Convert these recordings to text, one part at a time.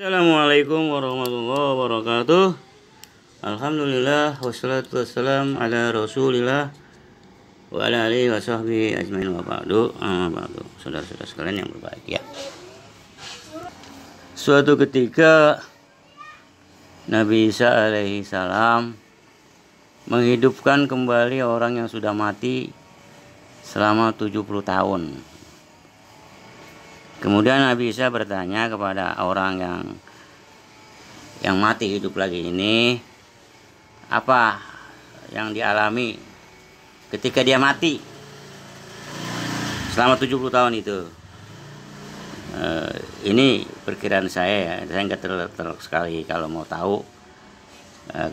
Assalamualaikum warahmatullahi wabarakatuh. Alhamdulillah wassalatu wassalam ala Rasulillah wa ala alihi wa sahbihi ajmain wa ba'du. Saudara-saudara sekalian yang berbahagia. Suatu ketika Nabi Isa alaihi salam menghidupkan kembali orang yang sudah mati selama 70 tahun. Kemudian Nabi Isa bertanya kepada orang yang mati hidup lagi ini, apa yang dialami ketika dia mati selama 70 tahun itu. Ini perkiraan saya nggak terlalu sekali. Kalau mau tahu,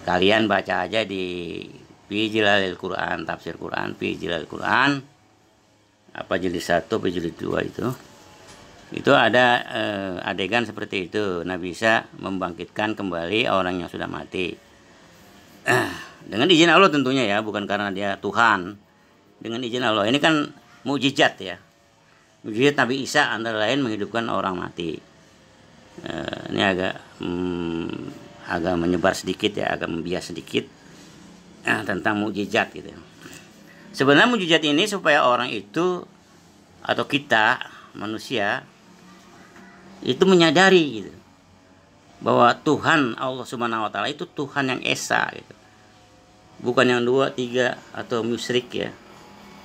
kalian baca aja di Fi Jilalil Quran, tafsir Quran, Fi Jilalil Quran, apa jilid 1 apa jilid 2 itu ada adegan seperti itu. Nabi Isa membangkitkan kembali orang yang sudah mati dengan izin Allah tentunya ya, bukan karena dia Tuhan. Dengan izin Allah. Ini kan mukjizat ya, mukjizat Nabi Isa antara lain menghidupkan orang mati. Ini agak menyebar sedikit ya, agak membias sedikit tentang mukjizat gitu. Sebenarnya mukjizat ini supaya orang itu atau kita manusia itu menyadari gitu, bahwa Tuhan Allah Subhanahu wa taala itu Tuhan yang esa gitu. Bukan yang 2, 3 atau musyrik ya.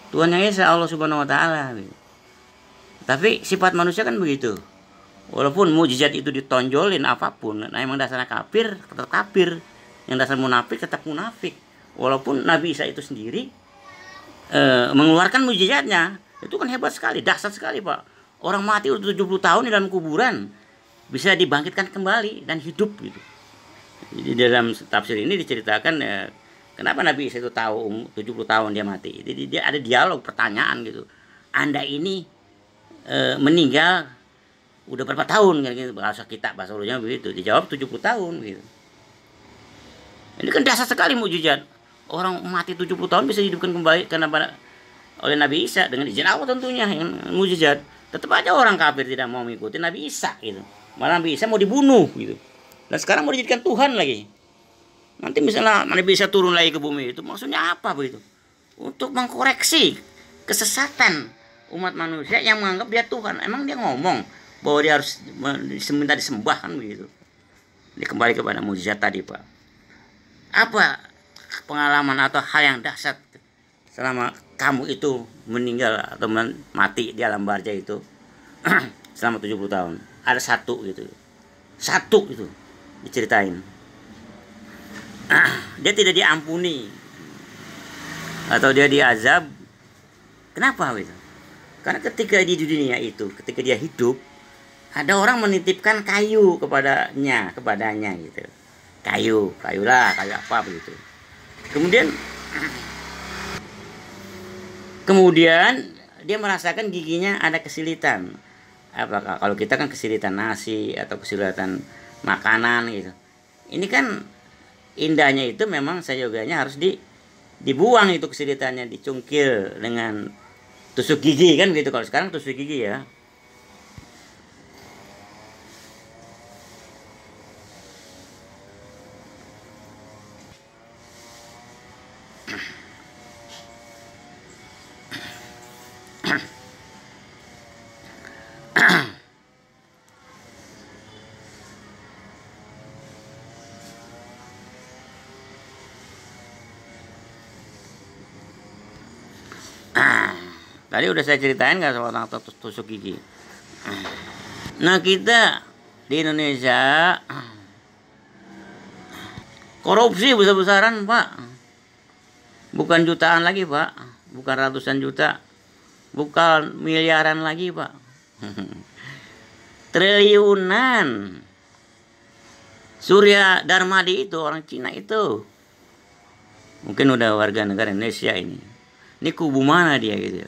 Tuhan yang esa Allah Subhanahu wa taala gitu. Tapi sifat manusia kan begitu. Walaupun mukjizat itu ditonjolin apapun, nah emang dasarnya kafir tetap kafir, yang dasar munafik tetap munafik. Walaupun Nabi Isa itu sendiri mengeluarkan mukjizatnya, itu kan hebat sekali, dahsyat sekali Pak. Orang mati udah 70 tahun di dalam kuburan bisa dibangkitkan kembali dan hidup gitu. Jadi dalam tafsir ini diceritakan kenapa Nabi Isa itu tahu 70 tahun dia mati. Jadi dia ada dialog pertanyaan gitu. Anda ini meninggal udah berapa tahun kan gitu, bahasa ulunnya begitu. Dijawab 70 tahun gitu. Ini kan dahsyat sekali mukjizat. Orang mati 70 tahun bisa dihidupkan kembali oleh Nabi Isa dengan izin Allah tentunya, yang mukjizat. Tetap aja orang kafir tidak mau mengikuti Nabi Isa gitu. Malah Nabi Isa mau dibunuh gitu. Dan sekarang mau dijadikan Tuhan lagi. Nanti misalnya Nabi Isa turun lagi ke bumi, itu maksudnya apa begitu? Untuk mengkoreksi kesesatan umat manusia yang menganggap dia Tuhan. Emang dia ngomong bahwa dia harus minta disembah kan begitu. Ini kembali kepada mukjizat tadi Pak. Apa pengalaman atau hal yang dahsyat selama kamu itu meninggal atau mati di alam barza itu selama 70 tahun? Ada satu gitu. Satu itu diceritain. Dia tidak diampuni atau dia diazab. Kenapa gitu? Karena ketika di dunia itu, ketika dia hidup, ada orang menitipkan kayu kepadanya gitu. Kayu apa begitu. Kemudian dia merasakan giginya ada kesilitan. Apakah kalau kita kan kesilitan nasi atau kesilitan makanan gitu. Ini kan indahnya itu memang sayoganya harus dibuang itu kesilitannya, dicungkil dengan tusuk gigi kan gitu. Kalau sekarang tusuk gigi ya. Tadi udah saya ceritain nggak soal tusuk gigi. Nah kita di Indonesia korupsi besar-besaran Pak. Bukan jutaan lagi Pak, bukan ratusan juta, bukan miliaran lagi Pak. Triliunan. Surya Darmadi itu orang Cina itu. Mungkin udah warga negara Indonesia ini. Ini kubu mana dia gitu.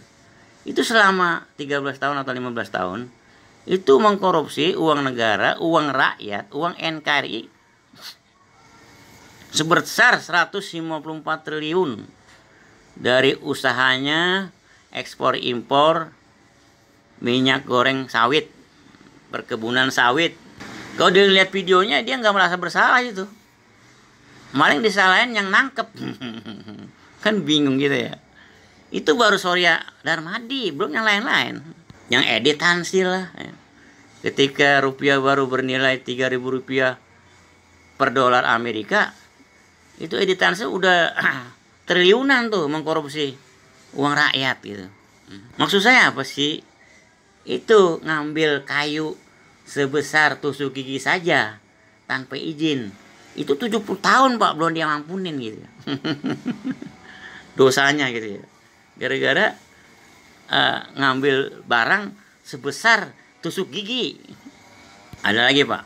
Itu selama 13 tahun atau 15 tahun itu mengkorupsi uang negara, uang rakyat, uang NKRI sebesar 154 triliun dari usahanya ekspor impor minyak goreng sawit, perkebunan sawit, Kalau dia lihat videonya dia nggak merasa bersalah itu, malah yang disalahin yang nangkep. Kan bingung gitu ya. Itu baru Surya Darmadi, belum yang lain-lain. Yang edit Tansil lah. Ketika rupiah baru bernilai 3.000 rupiah per dolar Amerika, itu edit Tansil udah triliunan tuh mengkorupsi uang rakyat gitu. Maksud saya apa sih? Itu ngambil kayu sebesar tusuk gigi saja tanpa izin. Itu 70 tahun Pak belum dia mampunin gitu. Dosanya gitu ya. Gara-gara ngambil barang sebesar tusuk gigi. Ada lagi Pak.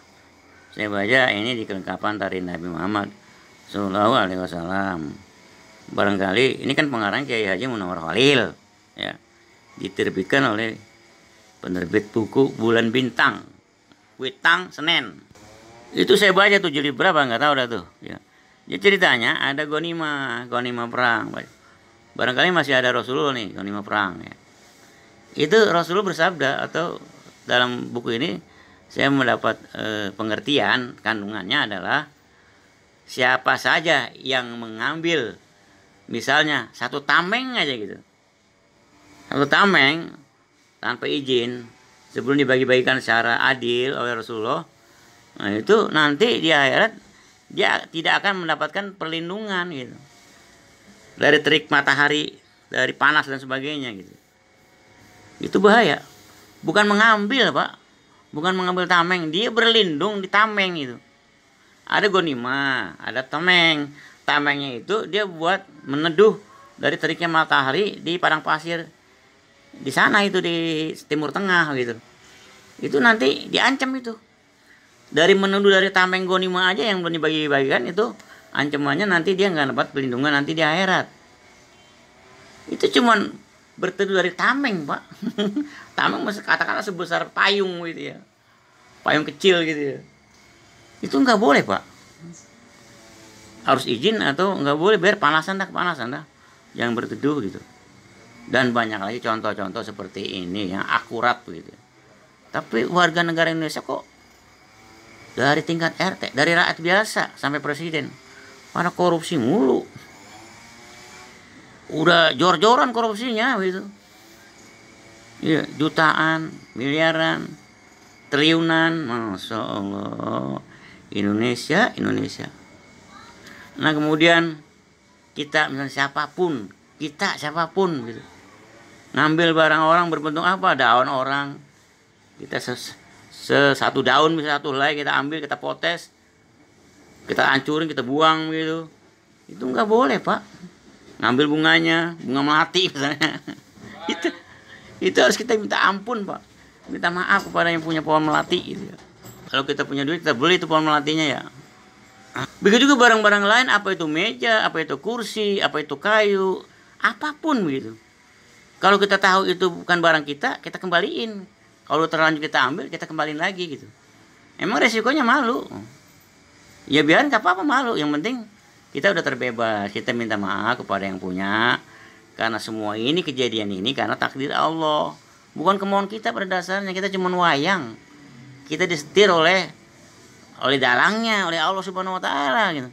Saya baca ini di kelengkapan Tarikh Nabi Muhammad Sallallahu Alaihi Wasallam. Barangkali ini kan pengarang Kiai Haji Munawwar Khalil ya. Diterbitkan oleh penerbit buku Bulan Bintang, Witang, Senen. Itu saya baca tuh jilid berapa nggak tahu dah tuh ya. Jadi ceritanya ada gonimah perang. Barangkali masih ada Rasulullah nih, gonimah perang ya. Itu Rasulullah bersabda, atau dalam buku ini saya mendapat pengertian kandungannya adalah siapa saja yang mengambil misalnya satu tameng aja gitu. Satu tameng tanpa izin sebelum dibagi-bagikan secara adil oleh Rasulullah, nah itu nanti di akhirat dia tidak akan mendapatkan perlindungan gitu dari terik matahari, dari panas dan sebagainya gitu. Itu bahaya. Bukan mengambil Pak, bukan mengambil tameng, dia berlindung di tameng itu. Ada gonimah, ada tameng. Tamengnya itu dia buat meneduh dari teriknya matahari di padang pasir di sana itu di Timur Tengah gitu. Itu nanti diancam itu. Dari menuduh dari tameng gonimah aja yang belum dibagi-bagikan itu ancamannya nanti dia nggak dapat perlindungan nanti di akhirat. Itu cuman berteduh dari tameng Pak. Tameng masih katakanlah sebesar payung gitu ya. Payung kecil gitu ya. Itu nggak boleh Pak. Harus izin atau nggak boleh biar panasan dah. Jangan berteduh gitu. Dan banyak lagi contoh-contoh seperti ini yang akurat begitu. Tapi warga negara Indonesia kok dari tingkat RT, dari rakyat biasa sampai presiden pada korupsi mulu. Udah jor-joran korupsinya gitu. Iya, jutaan, miliaran, triliunan, Masya Allah. Indonesia. Nah kemudian kita misalnya siapapun gitu. Ngambil barang orang berbentuk apa? Daun orang. Kita satu daun misalnya satu helai kita ambil, kita potes, kita hancurin, kita buang gitu. Itu nggak boleh Pak. Ngambil bunganya, bunga melati misalnya. itu harus kita minta ampun Pak. Minta maaf kepada yang punya pohon melati gitu ya. Kalau kita punya duit kita beli itu pohon melatinya ya. Begitu juga barang-barang lain, apa itu meja, apa itu kursi, apa itu kayu, apapun begitu. Kalau kita tahu itu bukan barang kita kembaliin. Kalau terlanjur kita ambil, kita kembaliin lagi gitu. Emang resikonya malu. Ya biar nggak apa-apa malu. Yang penting kita udah terbebas. Kita minta maaf kepada yang punya. Karena semua ini kejadian ini karena takdir Allah. Bukan kemauan kita pada dasarnya. Kita cuma wayang. Kita disetir oleh dalangnya, oleh Allah Subhanahu Wa Taala gitu.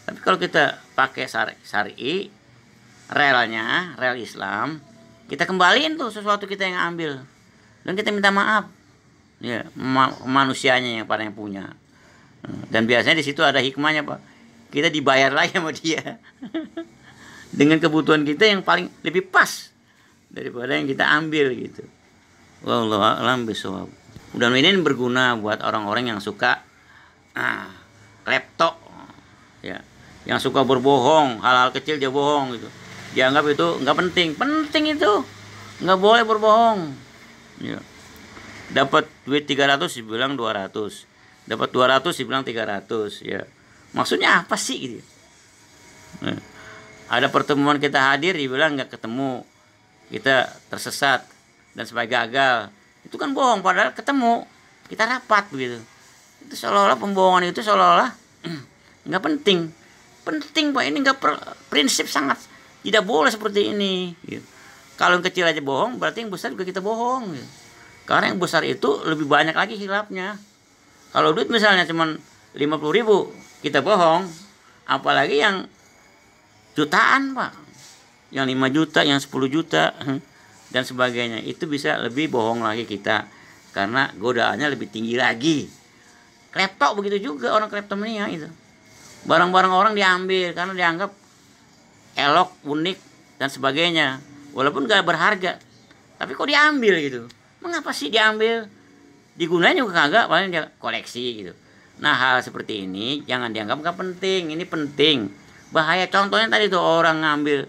Tapi kalau kita pakai syar'i, rel Islam, kita kembaliin tuh sesuatu kita yang ambil dan kita minta maaf ya manusianya yang pada yang punya. Dan biasanya di situ ada hikmahnya Pak, kita dibayar lagi sama dia dengan kebutuhan kita yang paling lebih pas daripada yang kita ambil gitu. Wallahu a'lam bishawab. Mudah-mudahan ini berguna buat orang-orang yang suka laptop ya, yang suka berbohong, hal-hal kecil dia bohong gitu. Dianggap itu nggak penting itu, nggak boleh berbohong ya. Dapat duit 300 dibilang 200, dapat 200 dibilang 300 ya. Maksudnya apa sih gitu ya. Ada pertemuan kita hadir dibilang nggak ketemu, kita tersesat dan sampai gagal, itu kan bohong. Padahal ketemu, kita rapat begitu. Itu seolah-olah pembohongan itu seolah-olah nggak penting Pak. Ini nggak prinsip sangat tidak boleh seperti ini gitu. Kalau yang kecil aja bohong, berarti yang besar juga kita bohong gitu. Karena yang besar itu lebih banyak lagi hilapnya. Kalau duit misalnya cuma 50.000 kita bohong, apalagi yang jutaan Pak, yang 5 juta, yang 10 juta dan sebagainya, itu bisa lebih bohong lagi kita karena godaannya lebih tinggi lagi. Klepto begitu juga, orang kleptomania itu. Barang-barang orang diambil karena dianggap elok, unik dan sebagainya, walaupun gak berharga, tapi kok diambil gitu. Mengapa sih diambil? Digunain juga kagak, paling dia koleksi gitu. Nah, hal seperti ini jangan dianggap gak penting. Ini penting. Bahaya contohnya tadi tuh orang ngambil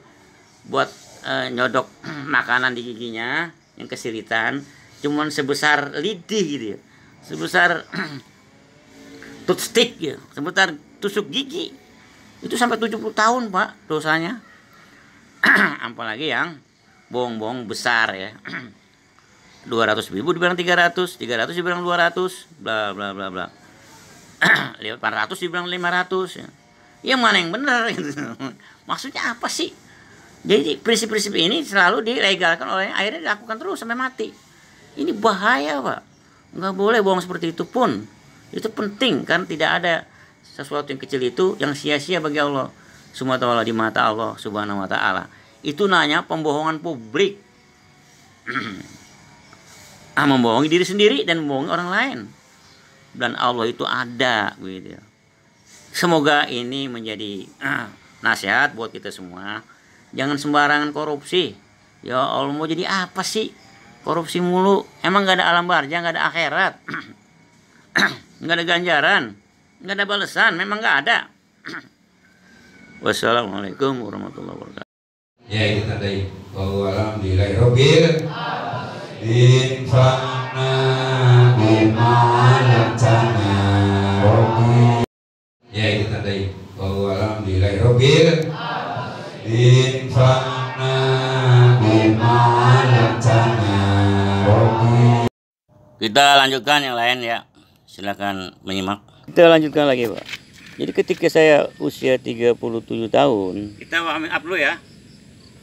buat nyodok makanan di giginya yang kesilitan, cuman sebesar lidi gitu ya, sebesar toothstick ya, sebesar tusuk gigi. Itu sampai 70 tahun Pak dosanya. Apalagi yang bohong-bohong besar ya. 200.000 dibilang 300, 300 dibilang 200, bla bla bla bla. 800 dibilang 500 ya. Yang mana yang benar gitu. Maksudnya apa sih? Jadi prinsip-prinsip ini selalu dilegalkan oleh, akhirnya dilakukan terus sampai mati. Ini bahaya Pak. Nggak boleh bohong seperti itu pun. Itu penting kan, tidak ada sesuatu yang kecil itu yang sia-sia bagi Allah Subhanahu wa ta'ala, di mata Allah Subhanahu wa ta'ala. Itu namanya pembohongan publik. Membohongi diri sendiri dan membohongi orang lain. Dan Allah itu ada gitu ya. Semoga ini menjadi nasihat buat kita semua. Jangan sembarangan korupsi. Ya Allah, mau jadi apa sih? Korupsi mulu. Emang gak ada alam barja, gak ada akhirat. Gak ada ganjaran, gak ada balasan, memang gak ada. Wassalamualaikum warahmatullahi wabarakatuh. Ya, itu tadi bahwa alhamdulillahirabbil infana bimalakana. Ya, itu tadi bahwa alhamdulillahirabbil infana bimalakana. Kita lanjutkan yang lain ya. Silakan menyimak. Kita lanjutkan lagi Pak. Jadi ketika saya usia 37 tahun, kita warming up dulu ya.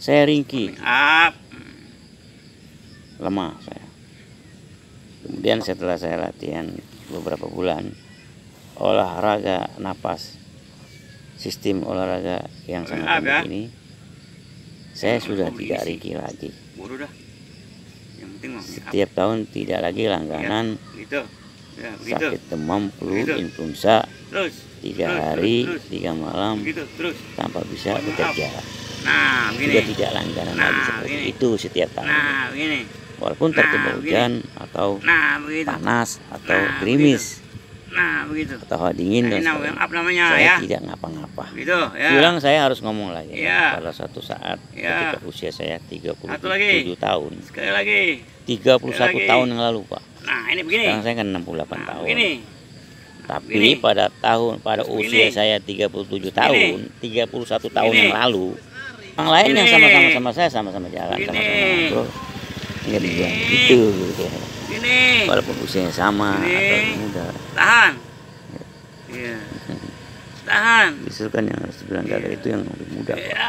Saya ringkih. Up. Lemah saya. Kemudian setelah saya latihan beberapa bulan olahraga napas, sistem olahraga yang sangat penting ini, saya sudah tidak ringkih lagi. Setiap tahun tidak lagi langganan sakit demam, flu, influenza, 3 hari 3 malam tanpa bisa bekerja. Juga tidak langganan lagi seperti itu setiap tahun. Walaupun tertimpa hujan atau panas atau gerimis atau dingin dan sebagainya, saya tidak ngapa-ngapa. Bilang saya harus ngomong lagi pada suatu saat ketika usia saya 37 tahun. 31 tahun yang lalu Pak. Sekarang saya kan 68 tahun. Tapi pada usia saya 37 tahun, 31 tahun yang lalu, orang lain yang sama-sama saya sama-sama jalan, sama-sama ngobrol, nggak dibilang gitu ya. Walaupun usianya sama atau muda. Tahan. Iya. Tahan. Justru kan yang harus dibilang gagal itu yang lebih muda Pak.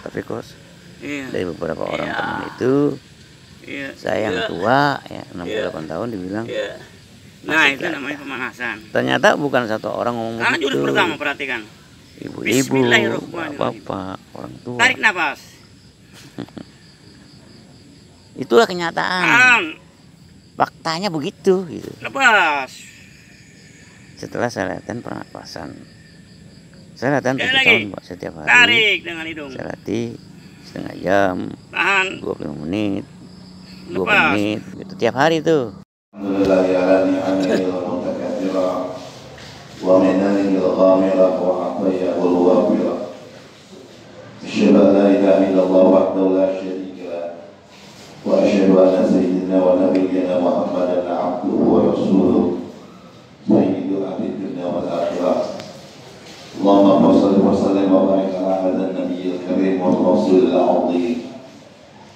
Tapi kos dari beberapa orang teman itu, saya yang tua ya 68 tahun dibilang. Nah itu namanya pemanasan. Ternyata bukan satu orang ngomong begitu. Jurus pertama perhatikan. Ibu-ibu, bapak, orang tua. Tarik nafas. Itulah kenyataan. Faktanya begitu gitu. Lepas. Setelah saya latihan pernapasan, saya latihan 7 tahun Pak, setiap hari. Tarik dengan hidung. Saya latih setengah jam, tahan 25 menit, 20 menit, gitu tiap hari tuh. Alhamdulillah ya ni'amihi wa mutakathira wa minanihi al-ghamira wa atayyahu al-wafira. Asyhadu an la ilaha illallah wahdahu la syarika lah wa asyhadu anna sayyidina wa nabiyyana Muhammadan abduhu wa rasuluh sayyidu ahli dunya wal akhirah. Allahumma shalli wa sallim wa barik ala hadzal nabiyil karim wa rasulil azim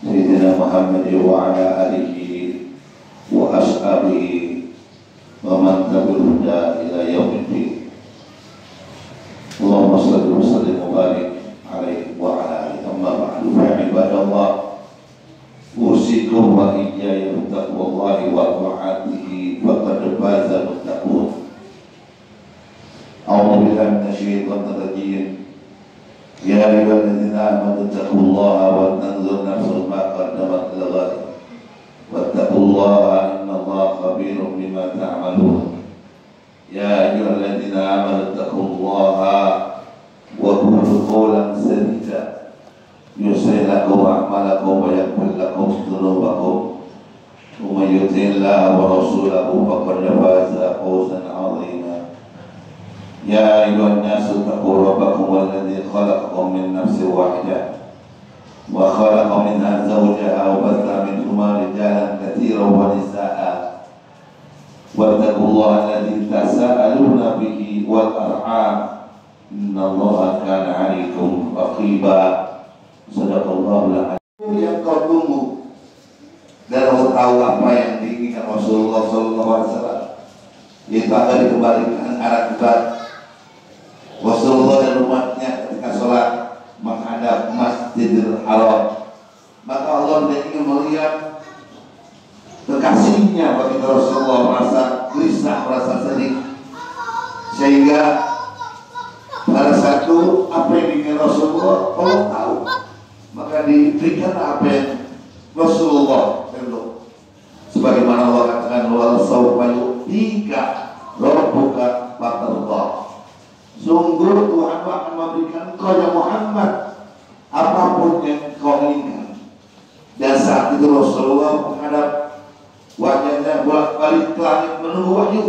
sayyidina Muhammad wa ala alihi wa ashabihi wa man tabi'ahum ila yaumiddin. Allahumma shalli wa sallim wa barik alaihi wa ala alihi. Amma ba'du, fa ibadallah, usikum wa iyaya bi taqwallahi wa ta'atihi faqad فاز المتقون. أعوذ بالله من الشيطان الرجيم. يا أيها الذين آمنوا اتقوا الله ولتنظر نفس ما قدمت لغد واتقوا الله إن الله خبير بما تعملون. يا أيها الذين آمنوا اتقوا الله وقولوا قولا سديدا يصلح لكم أعمالكم ويغفر لكم ذنوبكم ومن يطع الله ورسوله فقد فاز فوزا عظيما. يا أيها الناس اتقوا ربكم الذي خلقكم من نفس واحدة وخلق منها زوجها وبث منهما رجالا كثيرا ونساء واتقوا الله الذي تساءلون به والأرحام إن الله كان عليكم رقيبا. Sadaqallahul azim. Yang kau tunggu dan kau tahu apa yang diinginkan Rasulullah SAW, yaitu akan dikembalikan arah kiblat. Rasulullah dan umatnya ketika sholat menghadap Masjidil Haram, maka Allah tidak ingin melihat kekasihnya. Bagi Rasulullah merasa gelisah, merasa sedih, sehingga pada satu apa yang diinginkan Rasulullah Allah tahu, maka diberikan apa yang Rasulullah perlu. Sebagaimana Allah katakan, wal sawfa yu'tika rabbuka fatardah. Sungguh Tuhan akan memberikan engkau ya Muhammad apapun yang kau inginkan. Dan saat itu Rasulullah menghadap wajahnya bolak-balik ke langit menunggu wahyu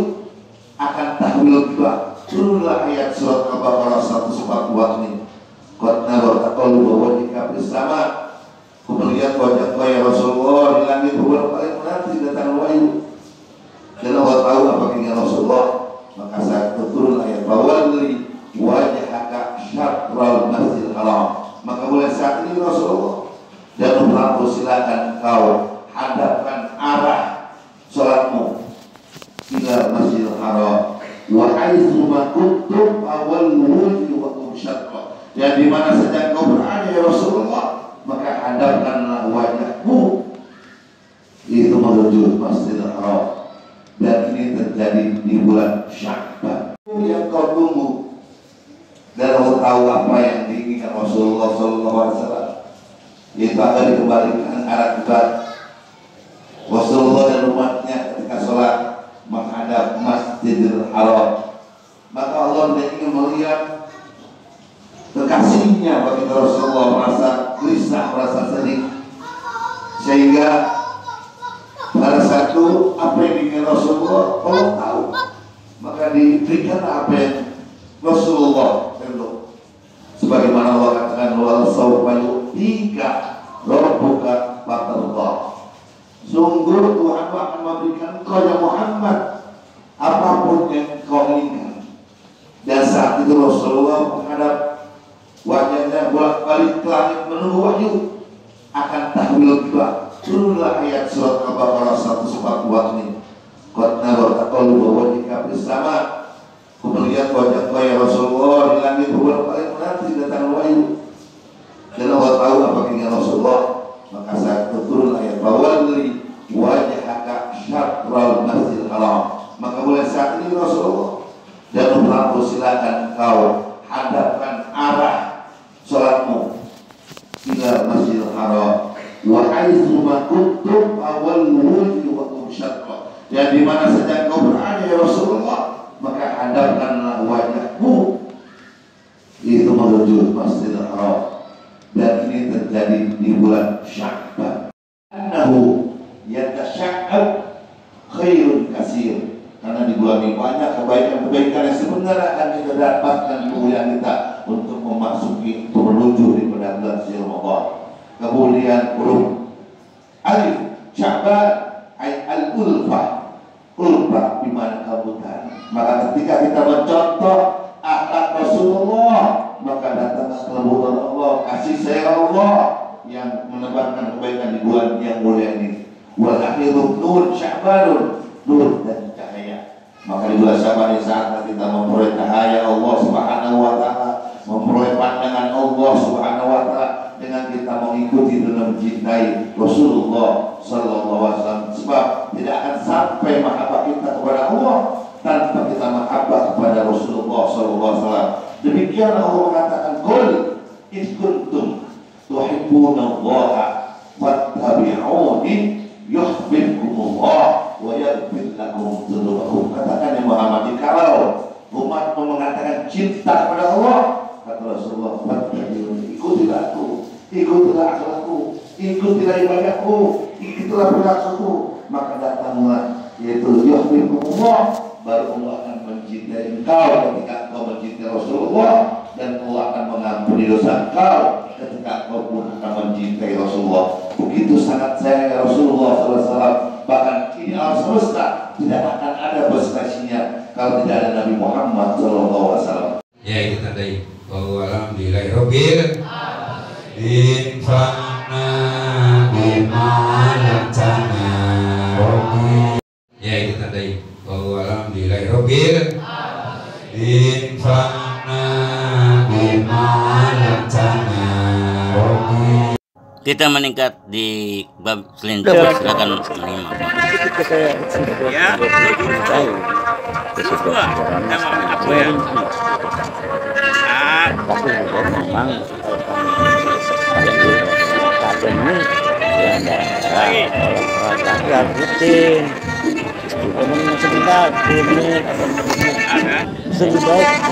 akan tahwil kiblat. Turunlah ayat surat Al-Baqarah 144 ini. Qad nara taqalluba wajhika fis sama. Aku melihat wajah kau ya Rasulullah di langit bolak-balik menanti datang wahyu. Dan Allah tahu apa keinginan Rasulullah. Maka saat itu turun ayat fawalli wajhaka syatral masjidil haram. Maka mulai saat ini Rasulullah dan umatku silakan kau hadapkan arah salatmu ila masjidil haram wa haitsu ma kuntum fawallu wajhakum syatra. Dan di mana saja kau berada ya Rasulullah, maka hadapkanlah wajahmu itu menuju Masjidil Haram. Dan ini terjadi di bulan Sya'ban. Yang kau tunggu dan kau tahu apa yang diinginkan Rasulullah SAW, yaitu akan dikembalikan arah kiblat. Rasulullah dan umatnya ketika sholat menghadap Masjidil Haram, maka Allah tidak ingin melihat kekasihnya. Bagi Rasulullah merasa gelisah, merasa sedih, sehingga pada satu apa yang diinginkan Rasulullah Allah tahu, maka diberikan apa yang Rasulullah perlu. Sebagaimana Allah katakan, wal sawfa yu'tika rabbuka fatardah. Sungguh Tuhan akan memberikan engkau ya Muhammad apapun yang kau inginkan. Dan saat itu Rasulullah menghadap wajahnya bolak-balik ke langit menunggu wahyu akan tahwil kiblat. Turunlah ayat surat Al-Baqarah 144 ini. Qad nara taqalluba wajhika fis sama. Aku melihat wajah kau ya Rasulullah di langit bolak-balik menanti datang wahyu. Dan Allah tahu apa keinginan Rasulullah. Maka saat itu turun ayat fawalli wajhaka syatral masjidil haram. Maka mulai saat ini Rasulullah dan umatku silakan kau hadapkan arah salatmu ila Masjidil Haram wa haitsu ma kuntum fawallu wajhakum syatra. Dan di mana saja kau berada ya Rasulullah, maka hadapkanlah wajahmu itu menuju Masjidil Haram. Dan ini terjadi di bulan Sya'ban. Annahu yatasya'ab khairun katsir. Karena di bulan ini banyak kebaikan-kebaikan yang sebenarnya akan kita dapatkan di kemuliaan kita untuk memasuki, untuk menuju di bulan Ramadan. Kemudian huruf alif Sya'ban ay al-ulfah. Ulfah di mana kebutuhan. Maka ketika kita mencontoh akhlak Rasulullah, maka datanglah kelembutan Allah, kasih sayang Allah yang menebarkan kebaikan di bulan yang mulia ini. Wal akhiru nur Sya'banun, nur dan cahaya. Maka di bulan Sya'ban ini saat kita memperoleh cahaya Allah Subhanahu wa taala, memperoleh pandangan Allah Subhanahu wa taala dengan kita mengikuti dan mencintai Rasulullah sallallahu alaihi wasallam. Sebab tidak akan sampai mahabbah kita kepada Allah Rasulullah SAW. Demikian Allah mengatakan, "Qul in kuntum tuhibbunallaha fattabi'uni yuhibbukumullah wa yaghfir lakum dzunubakum." Katakan ya Muhammad, kalau umatmu mengatakan cinta pada Allah, kata Rasulullah, fattabi'uni, ikutilah aku, ikutilah akhlakku, ikutilah ibadahku, ikutilah perilakuku, maka datanglah yaitu yuhibbukumullah, baru Allah akan mencintai engkau ketika engkau mencintai Rasulullah, dan Allah akan mengampuni dosa engkau ketika engkau pun akan mencintai Rasulullah. Begitu sangat sayang Rasulullah SAW. Bahkan ini alam semesta tidak akan ada prestasinya kalau tidak ada Nabi Muhammad SAW. Ya, itu tadi bahwa alhamdulillahi rabbil infana bimalatana. Ya, itu tadi bahwa alhamdulillahi rabbil infana bimalatana. Kita meningkat di bab selanjutnya, silakan menyimak. Ya, kedua, aku ya. Tapi memang ya rutin. Sebentar, ini lebih baik.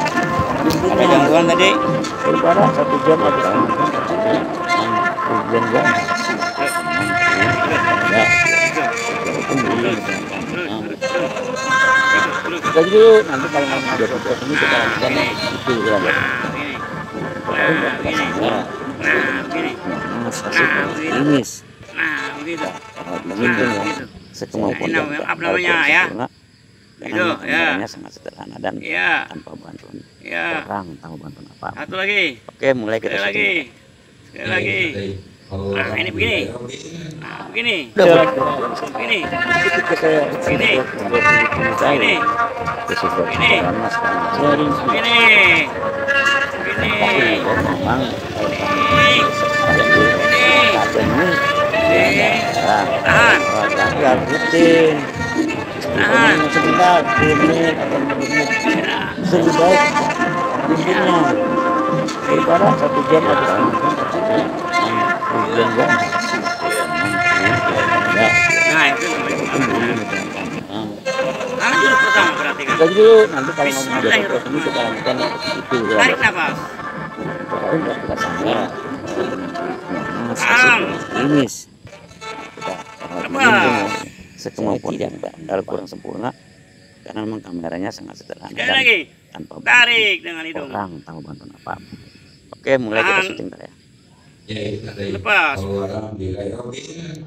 Ada gangguan tadi? Daripada 1 jam habis jam-jam. Jadi nanti kalau mau ada podcast ini kita lakukan itu ya. Ini sekemampuan namanya ya. Itu ya. Sangat sederhana dan tanpa bantuan orang, tanpa bantuan apa. Satu lagi. Oke, mulai kita Sekali lagi. Nah, ini begini. Nah, begini. Begini. Begini. Begini. Rutin. Sebentar, 2 menit atau 5 menit. Lebih baik intinya daripada 1 jam habis jam-jam. Nah, itu jurus pertama berarti kan. Jadi nanti kalau mau ada podcast ini kita lakukan itu ya. Tarik nafas. Kita sampai finish. Sekemampuan kalau kurang sempurna karena memang kameranya sangat sederhana. Sekali lagi. Tanpa tarik dengan hidung. Orang tanpa bantuan apa. Oke, mulai kita syuting ya. Ya, itu tadi Lepas. bahwa alhamdulillahi rabbil